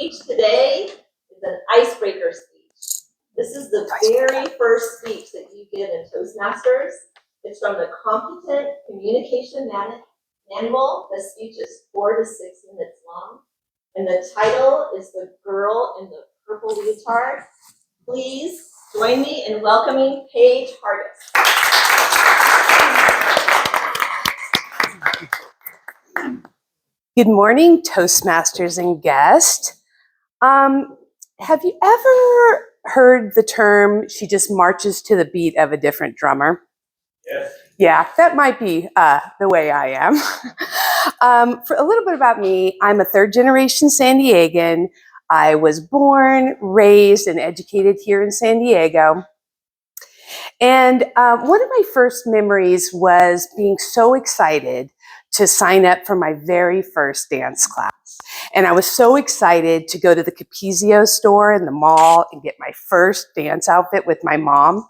speech today is an icebreaker speech. This is the very first speech that you give in Toastmasters. It's from the Competent Communication Manual. The speech is 4 to 6 minutes long. And the title is The Girl in the Purple Leotard. Please join me in welcoming Paige Hargis. Good morning, Toastmasters and guests. Have you ever heard the term, she just marches to the beat of a different drummer? Yes. Yeah, that might be the way I am. For a little bit about me, I'm a third generation San Diegan. I was born, raised, and educated here in San Diego. And one of my first memories was being so excited to sign up for my very first dance class. And I was so excited to go to the Capizio store in the mall and get my first dance outfit with my mom.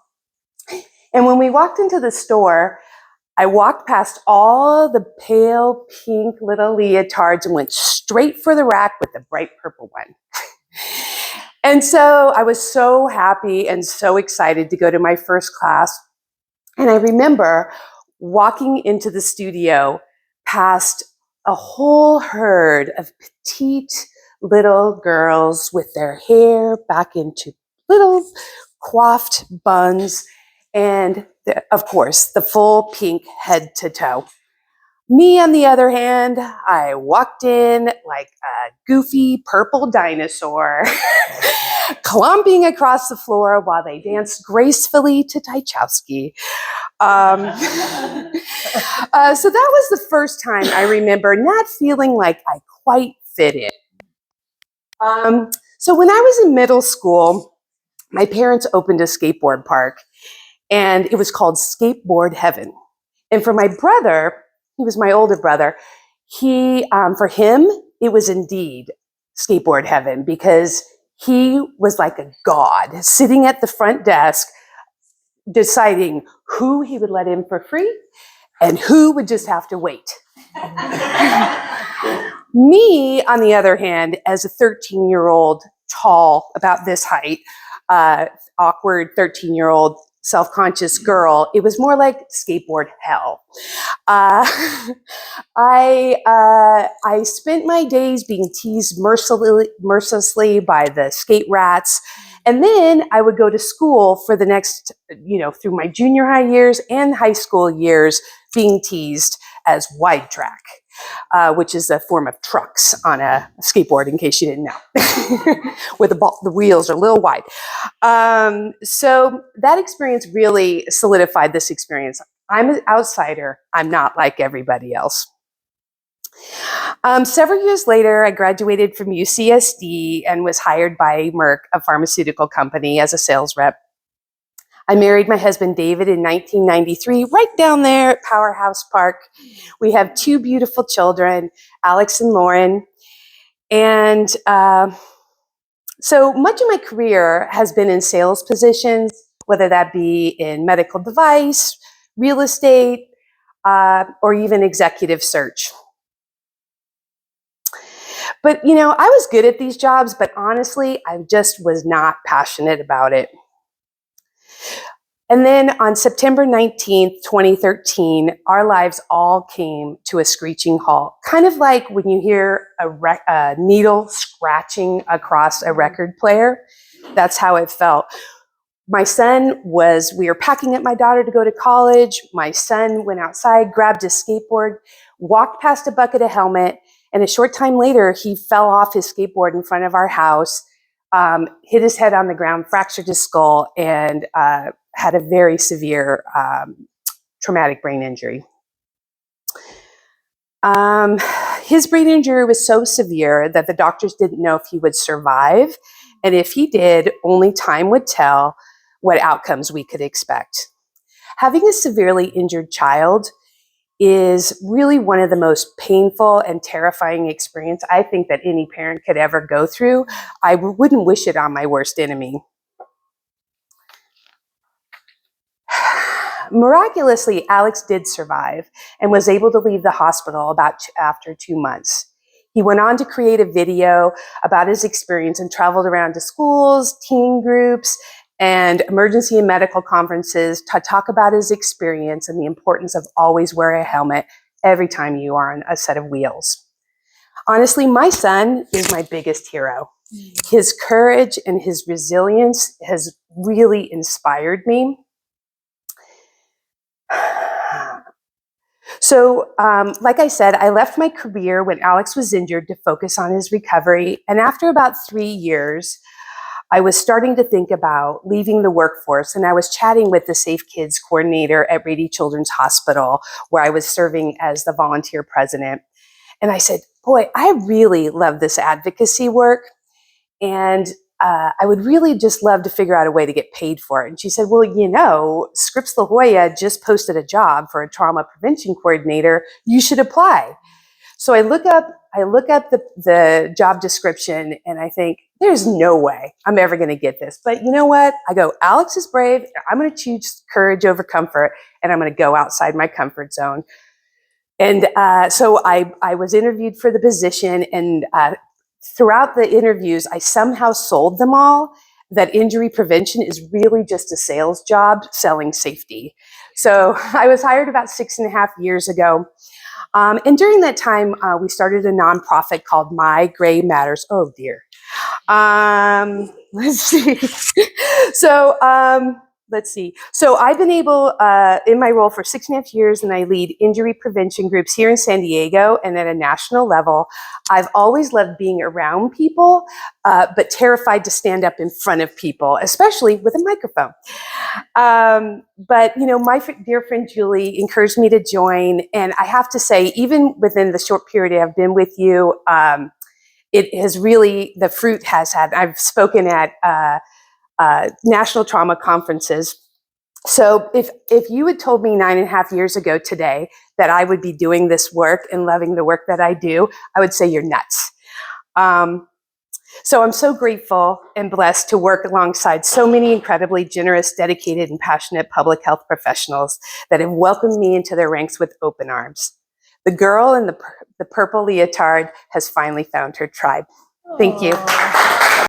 And when we walked into the store, I walked past all the pale pink little leotards and went straight for the rack with the bright purple one. And so I was so happy and so excited to go to my first class. And I remember walking into the studio past a whole herd of petite little girls with their hair back into little coiffed buns and, of course, the full pink head to toe. Me, on the other hand, I walked in like a goofy purple dinosaur, clumping across the floor while they danced gracefully to Tchaikovsky. So that was the first time I remember not feeling like I quite fit in. So when I was in middle school, my parents opened a skateboard park, and it was called Skateboard Heaven. And for my brother, he was my older brother, for him, it was indeed skateboard heaven because he was like a god sitting at the front desk deciding who he would let in for free and who would just have to wait. Me, on the other hand, as a 13-year-old, tall, about this height, awkward 13-year-old, self-conscious girl, it was more like skateboard hell. I spent my days being teased mercilessly by the skate rats. And then I would go to school for the next, through my junior high years and high school years, being teased as wide track, which is a form of trucks on a skateboard, in case you didn't know, where the wheels are a little wide. So that experience really solidified this experience. I'm an outsider. I'm not like everybody else. Several years later, I graduated from UCSD and was hired by Merck, a pharmaceutical company, as a sales rep. I married my husband, David, in 1993, right down there at Powerhouse Park. We have 2 beautiful children, Alex and Lauren. And so much of my career has been in sales positions, whether that be in medical device, real estate, or even executive search. But, I was good at these jobs, but honestly, I just was not passionate about it. And then on September 19th, 2013, our lives all came to a screeching halt, kind of like when you hear a needle scratching across a record player. That's how it felt. We were packing up my daughter to go to college. My son went outside, grabbed his skateboard, walked past a bucket of helmet, and a short time later, he fell off his skateboard in front of our house, hit his head on the ground, fractured his skull, and had a very severe traumatic brain injury. His brain injury was so severe that the doctors didn't know if he would survive. And if he did, only time would tell what outcomes we could expect. Having a severely injured child is really one of the most painful and terrifying experiences I think that any parent could ever go through. I wouldn't wish it on my worst enemy. Miraculously, Alex did survive and was able to leave the hospital after 2 months. He went on to create a video about his experience and traveled around to schools, teen groups, and emergency and medical conferences to talk about his experience and the importance of always wear a helmet every time you are on a set of wheels. Honestly, my son is my biggest hero. His courage and his resilience has really inspired me. So, like I said, I left my career when Alex was injured to focus on his recovery. And after about 3 years, I was starting to think about leaving the workforce. And I was chatting with the Safe Kids coordinator at Rady Children's Hospital, where I was serving as the volunteer president. And I said, boy, I really love this advocacy work. And I would really just love to figure out a way to get paid for it. And she said, well, you know, Scripps La Jolla just posted a job for a trauma prevention coordinator. You should apply. So I look up the job description and I think, there's no way I'm ever going to get this. But you know what? I go, Alex is brave. I'm going to choose courage over comfort, and I'm going to go outside my comfort zone. And so I was interviewed for the position, and throughout the interviews, I somehow sold them all that injury prevention is really just a sales job selling safety. So I was hired about 6.5 years ago. And during that time, we started a nonprofit called My Gray Matters. Oh dear. Let's see. Let's see. So I've been able, in my role for 6.5 years, and I lead injury prevention groups here in San Diego and at a national level. I've always loved being around people, but terrified to stand up in front of people, especially with a microphone. But, you know, my dear friend Julie encouraged me to join. And I have to say, even within the short period I've been with you, it has really, the fruit has had, I've spoken at national trauma conferences. So if you had told me 9.5 years ago today that I would be doing this work and loving the work that I do, I would say you're nuts. So I'm so grateful and blessed to work alongside so many incredibly generous, dedicated, and passionate public health professionals that have welcomed me into their ranks with open arms. The girl in the purple leotard has finally found her tribe. Thank you.